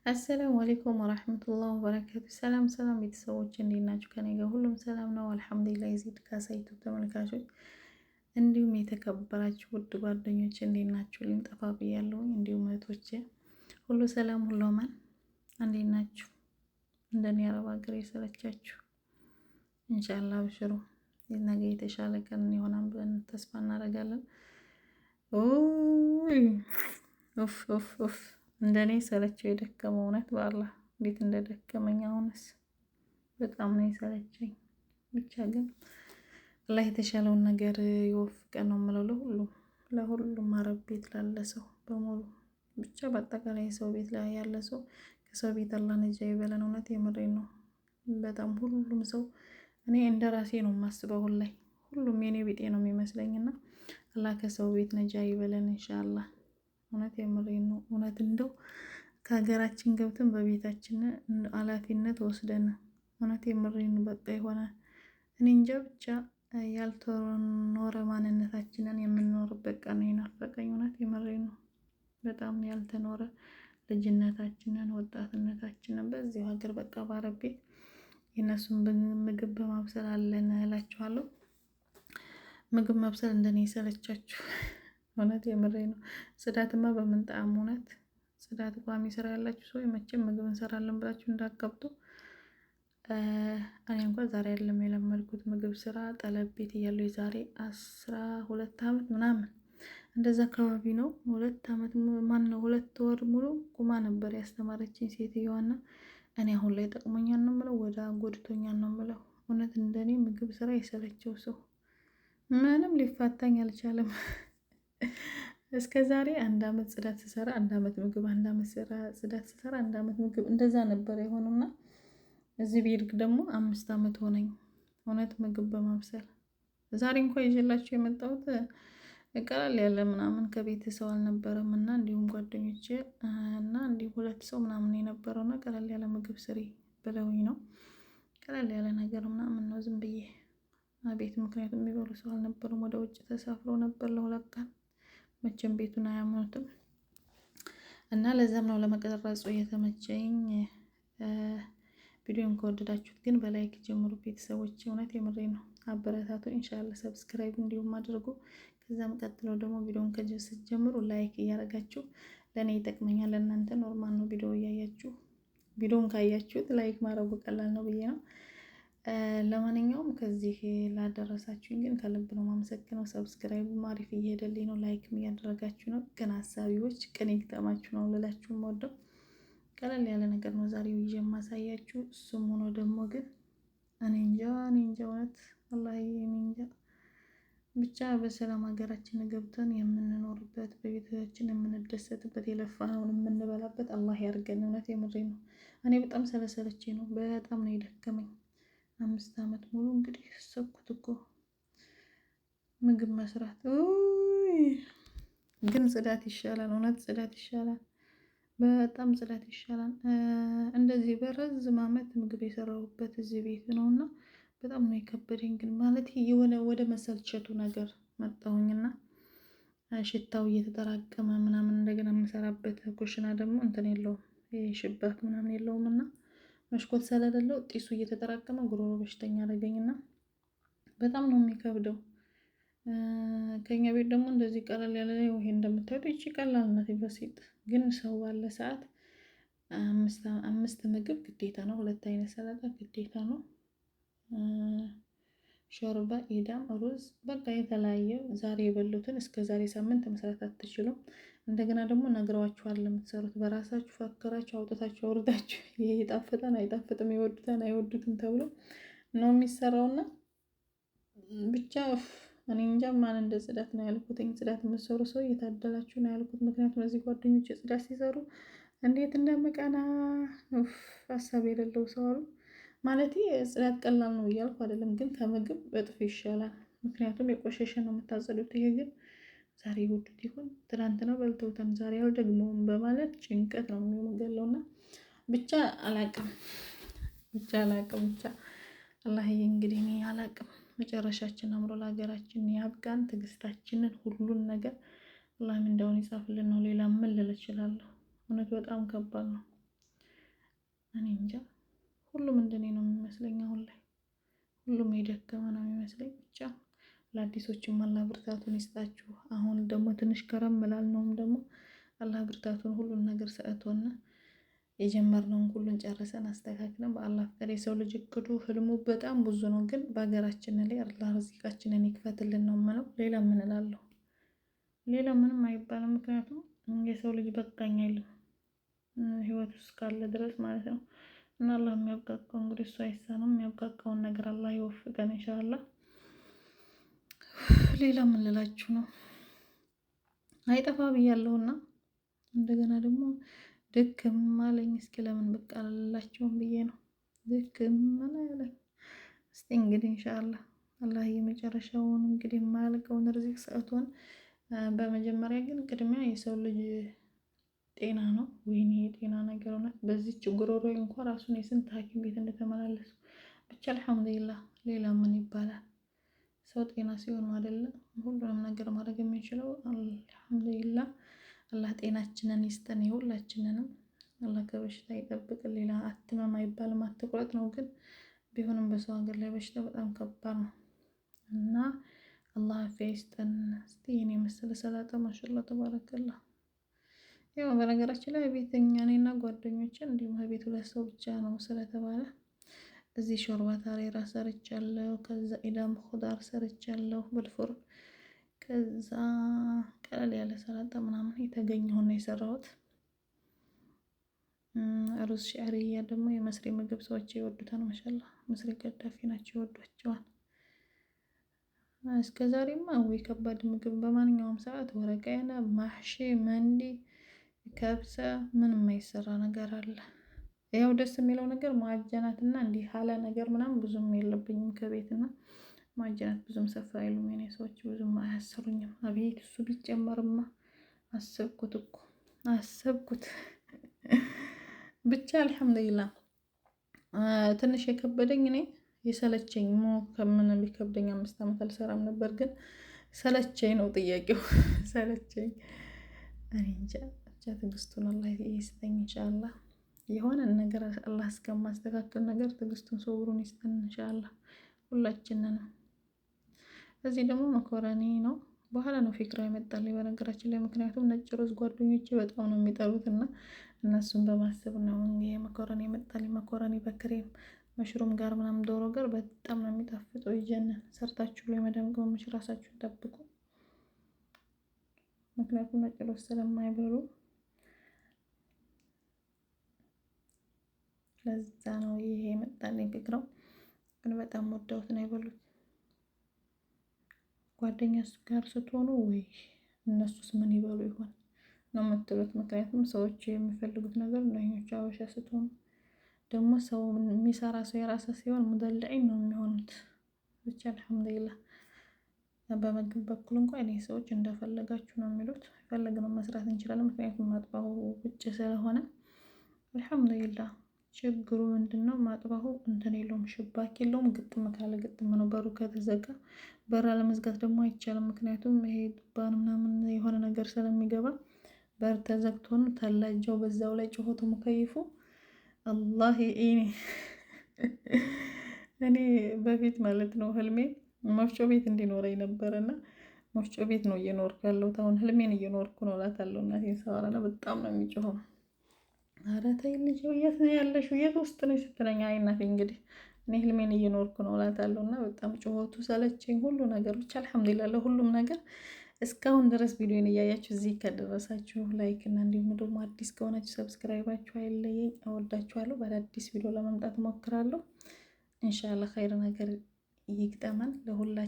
አሰላሙ አለይኩም ወራህመቱላሂ ወበረካቱ። ሰላም ሰላም ቤተሰቦች እንዴት ናችሁ? ከኔ ጋር ሁሉም ሰላም ነው አልሐምዱሊላህ። የዚድ ካሳ ዩቲዩብ ተመልካቾች እንዲሁም የተከበራችሁ ውድ ጓደኞች እንዴት ናችሁ? ልንጠፋ ብያለሁ። እንዲሁም እህቶቼ ሁሉ ሰላም ሁሉ አማን እንዴት ናችሁ? እንደኔ አረብ ሀገር የሰለቻችሁ ኢንሻአላህ አብሽሩ። ነገ የተሻለ ቀን ይሆናል ብለን ተስፋ እናደርጋለን። ኦይ ኡፍ ኡፍ ኡፍ እንደኔ ሰለቸው የደከመው እውነት በአላህ እንዴት እንደደከመኝ አሁንስ በጣም ነው የሰለቸኝ። ብቻ ግን አላህ የተሻለውን ነገር ይወፍቀን ነው የምለው ለሁሉም አረብ ቤት ላለ ሰው በሙሉ ብቻ በአጠቃላይ ሰው ቤት ላይ ያለ ሰው ከሰው ቤት አላህ ነጃ ይበለን። እውነት የምሬን ነው። በጣም ሁሉም ሰው እኔ እንደራሴ ነው የማስበው። ሁሉም የኔ ቤቴ ነው የሚመስለኝና አላህ ከሰው ቤት ነጃ ይበለን ኢንሻአላህ። እውነት የምሬን ነው። እውነት እንደው ከሀገራችን ገብተን በቤታችን ኃላፊነት ወስደን እውነት የምሬን ነው። በቃ የሆነ እኔ እንጃ ብቻ ያልተኖረ ማንነታችንን የምንኖርበት ቀን ይናፈቀኝ። እውነት የምሬን ነው። በጣም ያልተኖረ ልጅነታችንን ወጣትነታችንን በዚህ ሀገር በቃ በአረብ ቤት የነሱን ምግብ በማብሰል አለን እላችኋለሁ። ምግብ ማብሰል እንደኔ ይሰለቻችሁ። እውነት የምሬ ነው። ጽዳትማ በምንጣም እውነት ጽዳት ቋሚ ስራ ያላችሁ ሰው መቼም ምግብ እንሰራለን ብላችሁ እንዳትቀብጡ። እኔ እንኳን ዛሬ አይደለም የለመድኩት ምግብ ስራ ጠለብ ቤት እያለሁ የዛሬ 12 አመት ምናምን እንደዛ አካባቢ ነው። 2 አመት ማነው 2 ወር ሙሉ ቁማ ነበር ያስተማረችኝ ሴትዮዋና እኔ አሁን ላይ ጠቅሞኛል ነው የምለው ወደ ጎድቶኛል ነው የምለው። እውነት እንደኔ ምግብ ስራ የሰለቸው ሰው ምንም ሊፋታኝ አልቻለም። እስከ ዛሬ 1 አመት ጽዳት ስሰራ 1 አመት ምግብ 1 አመት ጽዳት ስሰራ 1 አመት ምግብ እንደዛ ነበር የሆነውና እዚህ ቤርግ ደግሞ 5 አመት ሆነኝ እውነት ምግብ በማብሰል። ዛሬ እንኳን ይዤላችሁ የመጣሁት ቀለል ያለ ምናምን ከቤት ሰው አልነበረም እና እንዲሁም ጓደኞቼ እና እንዲሁ 2 ሰው ምናምን የነበረውና ቀለል ያለ ምግብ ስሪ ብለውኝ ነው። ቀለል ያለ ነገር ምናምን ነው ዝም ብዬ ቤት ምክንያቱም የሚበሉ ሰው አልነበረም። ወደ ውጭ ተሳፍሮ ነበር ለ2 ቀን መቼም ቤቱን አያምኑትም እና ለዛም ነው ለመቀረጹ የተመቸኝ። ቪዲዮን ከወደዳችሁት ግን በላይክ ጀምሩ ቤተሰቦች። እውነት የምሬ ነው። አበረታቱ ኢንሻአላህ። ሰብስክራይብ እንዲሁም አድርጉ። ከዛም ቀጥሎ ደግሞ ቪዲዮን ስትጀምሩ ላይክ እያደረጋችሁ ለኔ ይጠቅመኛል። ለእናንተ ኖርማል ነው ቪዲዮ እያያችሁ ቪዲዮን ካያችሁት ላይክ ማድረጉ ቀላል ነው ብዬ ነው። ለማንኛውም ከዚህ ላደረሳችሁኝ ግን ከልብ ነው ማመሰግነው። ሰብስክራይቡ አሪፍ እየሄደልኝ ነው፣ ላይክም እያደረጋችሁ ነው። ግን ሀሳቢዎች ቅን ይግጠማችሁ ነው ልላችሁ የምወደው። ቀለል ያለ ነገር ነው ዛሬ ይዤ የማሳያችሁ። እሱም ሆኖ ደግሞ ግን እኔ እንጃ እውነት ወላሂ እኔ እንጃ ብቻ በሰላም ሀገራችን ገብተን የምንኖርበት በቤታችን የምንደሰትበት የለፋነውን የምንበላበት አላህ ያርገን። እውነት የምሬ ነው። እኔ በጣም ሰለሰለቼ ነው፣ በጣም ነው የደከመኝ። 5 አመት ሙሉ እንግዲህ ሰብኩት እኮ ምግብ መስራት። ግን ጽዳት ይሻላል፣ እውነት ጽዳት ይሻላል፣ በጣም ጽዳት ይሻላል። እንደዚህ በረዝም አመት ምግብ የሰራሁበት እዚህ ቤት ነውና በጣም ነው የከበደኝ። ግን ማለት የሆነ ወደ መሰልቸቱ ነገር መጣሁኝና ሽታው እየተጠራቀመ ምናምን እንደገና የምሰራበት ኩሽና ደግሞ እንትን የለውም ሽበት ምናምን የለውምና መስኮት ስለሌለው ጢሱ እየተጠራቀመ ጉሮሮ በሽተኛ አደረገኝና በጣም ነው የሚከብደው። ከኛ ቤት ደግሞ እንደዚህ ቀለል ያለ ነው። ይሄ እንደምታዩት እቺ ቀላል ናት በሲጥ ግን ሰው ባለ ሰዓት 5 ምግብ ግዴታ ነው። 2 አይነት ሰላጣ ግዴታ ነው። ሾርባ፣ ኢዳም፣ ሩዝ በቃ የተለያየ ዛሬ የበሉትን እስከ ዛሬ ሳምንት መስራት አትችሉም። እንደገና ደግሞ ነግረዋችኋል ለምትሰሩት በራሳችሁ ፈከራችሁ አውጥታችሁ አውርዳችሁ ይሄ ይጣፍጣል አይጣፍጥም ይወዱታል አይወዱትም ተብሎ ነው የሚሰራውና ብቻ እኔ እንጃ ማን እንደ ጽዳት ነው ያልኩት። ጽዳት የምትሰሩ ሰው እየታደላችሁ ነው ያልኩት። ምክንያቱም እዚህ ጓደኞቼ ጽዳት ሲሰሩ እንዴት እንደምቀና ሀሳብ የሌለው ሰው አሉ። ማለት ጽዳት ቀላል ነው እያልኩ አይደለም፣ ግን ከምግብ በጥፍ ይሻላል። ምክንያቱም የቆሸሸ ነው የምታጸዱት። ይሄ ግን ዛሬ ይወዱት ይሆን ትናንትና በልተውታል ዛሬ አልደግመውም በማለት ጭንቀት ነው የሚገለውና ብቻ አላቅም ብቻ አላህዬ እንግዲህ እኔ አላቅም። መጨረሻችን አምሮ ለሀገራችን ያብቃን። ትዕግስታችንን ሁሉን ነገር አላህ እንደውን ይጻፍልን ነው። ሌላ ምን ልል እችላለሁ? እውነት በጣም ከባድ ነው። እኔ እንጃ ሁሉም እንደኔ ነው የሚመስለኝ። አሁን ላይ ሁሉም የደከመ ነው የሚመስለኝ። ብቻ ለአዲሶችም አላህ ብርታቱን ይስጣችሁ። አሁን ደግሞ ትንሽ ከረም ላልነውም ደግሞ አላህ ብርታቱን ሁሉን ነገር ሰጥቶና የጀመርነውን ሁሉን ጨርሰን አስተካክለን በአላህ ፍቃድ። የሰው ልጅ እቅዱ ህልሙ በጣም ብዙ ነው፣ ግን በሀገራችን ላይ አላህ ርዚቃችንን ይክፈትልን ነው የምለው። ሌላ ምን እላለሁ? ሌላ ምንም አይባልም። ምክንያቱም የሰው ልጅ በቃኝ አይልም ህይወት ውስጥ ካለ ድረስ ማለት ነው። እና አላህ የሚያብቃቃው እንግዲህ እሱ አይሳነውም። የሚያብቃቃውን ነገር አላህ ይወፍቀን ኢንሻአላህ። ሌላ ምን ልላችሁ ነው? አይጠፋ ብያለሁና እንደገና ደግሞ ድክም አለኝ። እስኪ ለምን በቃ አላላችሁም ብዬ ነው ድክም አለኝ። እስቲ እንግዲህ ኢንሻአላህ አላህ የመጨረሻውን እንግዲህ የማያልቀውን ርዚቅ ሰጥቶን። በመጀመሪያ ግን ቅድሚያ የሰው ልጅ ጤና ነው። ወይኔ የጤና ነገር ሆነ። በዚህች ጉሮሮዬ እንኳን ራሱን የስንት ሐኪም ቤት እንደተመላለሱ ብቻ አልሐምዱሊላህ። ሌላ ምን ይባላል? ሰው ጤና ሲሆን ነው አይደለ ሁሉንም ነገር ማድረግ የሚችለው። አልሐምዱሊላህ። አላህ ጤናችንን ይስጠን ሁላችንንም። አላህ ከበሽታ ይጠብቅ። ሌላ አትመም አይባልም አትቁረጥ ነው። ግን ቢሆንም በሰው ሀገር ላይ በሽታ በጣም ከባድ ነው እና አላህ አፊያ ይስጠን። እስቲ የኔ መሰለ ሰላጣ ማሻአላህ ተባረከላህ። ያው በነገራችን ላይ ቤተኛ እኔና ጓደኞቼን እንዲሁም ከቤት ሁለት ሰው ብቻ ነው ስለተባለ እዚህ ሾርባ ታሬራ ሰርቻለሁ። ከዛ ኢዳም ኹዳር ሰርቻለሁ በልፎር። ከዛ ቀለል ያለ ሰላጣ ምናምን የተገኘውን ነው የሰራሁት። ሩዝ ሸዕሪያ ደግሞ የመስሪ ምግብ ሰዎች ይወዱታል። ማሻአላህ መስሪ ቀዳፊ ናቸው፣ ይወዷቸዋል። እስከ ዛሬማ ወይ ከባድ ምግብ በማንኛውም ሰዓት ወረቀያና ማህሺ መንዲ ከብሰ ምን የማይሰራ ነገር አለ? ያው ደስ የሚለው ነገር ማዕጀናትና እንዲህ ሀላ ነገር ምናምን ብዙም የለብኝም ከቤትና ማዕጀናት ብዙም ሰፋ አይሉም የኔ ሰዎች ብዙም አያሰሩኝም። አቤት እሱ ቢጨመርማ አሰብኩት እኮ አሰብኩት። ብቻ አልሐምዱሊላህ። ትንሽ የከበደኝ እኔ የሰለቸኝ ከምን ቢከብደኝ 5 ዓመት አልሰራም ነበር፣ ግን ሰለቸኝ ነው ጥያቄው። ሰለቸኝ እኔ እንጃ። ብቻ ትዕግስቱን አላህ ይስጠኝ ኢንሻአላህ። የሆነ ነገር አላህ እስከማስተካከል ነገር ትዕግስቱን ሶብሩን ይስጠን ኢንሻአላህ ሁላችንንም። እዚህ ደግሞ መኮረኒ ነው። በኋላ ነው ፊክራ ይመጣልኝ በነገራችን ላይ። ምክንያቱም ነጭ ሩዝ ጓደኞቼ በጣም ነው የሚጠሉት እና እነሱን በማሰብ ነው እንግዲህ መኮረኒ ይመጣልኝ። መኮረኒ በክሬም መሽሩም ጋር ምናምን ዶሮ ጋር በጣም ነው የሚጣፍጠው። ይጀነን። ሰርታችሁ ላይ መዳም ቅመሞች ራሳችሁን ጠብቁ። ምክንያቱም ነጭ ሩዝ ስለማይበሉ ለዛ ነው ይሄ የመጣልኝ ፊክራው። ግን በጣም ወደውት ነው የበሉት። ጓደኛ ጋር ስትሆኑ ወይ እነሱስ ምን ይበሉ ይሆን ነው የምትሉት። ምክንያቱም ሰዎች የሚፈልጉት ነገር እንደኞቹ አበሻ ስትሆኑ ደግሞ ሰው የሚሰራ ሰው የራሰ ሲሆን ሙደልዒን ነው የሚሆኑት። ብቻ አልሐምዱሊላህ። በምግብ በኩል እንኳን እኔ ሰዎች እንደፈለጋችሁ ነው የሚሉት። የፈለግነው መስራት እንችላለን። ምክንያቱም ማጥባሁ ውጭ ስለሆነ አልሐምዱሊላህ። ችግሩ ምንድነው? ማጥባሁ እንትን የለውም፣ ሽባክ የለውም። ግጥም ካለ ግጥም ነው። በሩ ከተዘጋ በር አለመዝጋት ደግሞ አይቻልም። ምክንያቱም ይሄ ዱባን ምናምን የሆነ ነገር ስለሚገባ በር ተዘግቶ ነው። ተላጃው በዛው ላይ ጮሆቱ ሙከይፉ አላህ እኔ በፊት ማለት ነው ህልሜ መፍጮ ቤት እንዲኖረኝ ነበርና መፍጮ ቤት ነው እየኖርኩ ያለሁት። አሁን ህልሜን እየኖርኩ ነው እላታለሁ እናቴን ሳወራና በጣም ነው የሚጮኸው። ኧረ ተይ ልጅ የት ነው ያለሽው? የት ውስጥ ነሽ ስትለኝ አይ እናቴ እንግዲህ እኔ ህልሜን እየኖርኩ ነው እላታለሁ። እና በጣም ጮኸቱ ሰለቸኝ፣ ሁሉ ነገር ብቻ አልሐምዱሊላህ ለሁሉም ነገር። እስካሁን ድረስ ቪዲዮን እያያችሁ እዚህ ከደረሳችሁ ላይክ እና እንዲሁም ደግሞ አዲስ ከሆናችሁ ሰብስክራይባችሁ አይለየኝ። እወዳችኋለሁ። በአዲስ ቪዲዮ ለመምጣት እሞክራለሁ። ኢንሻአላህ ኸይር ነገር ይግጠመን ለሁላችሁ።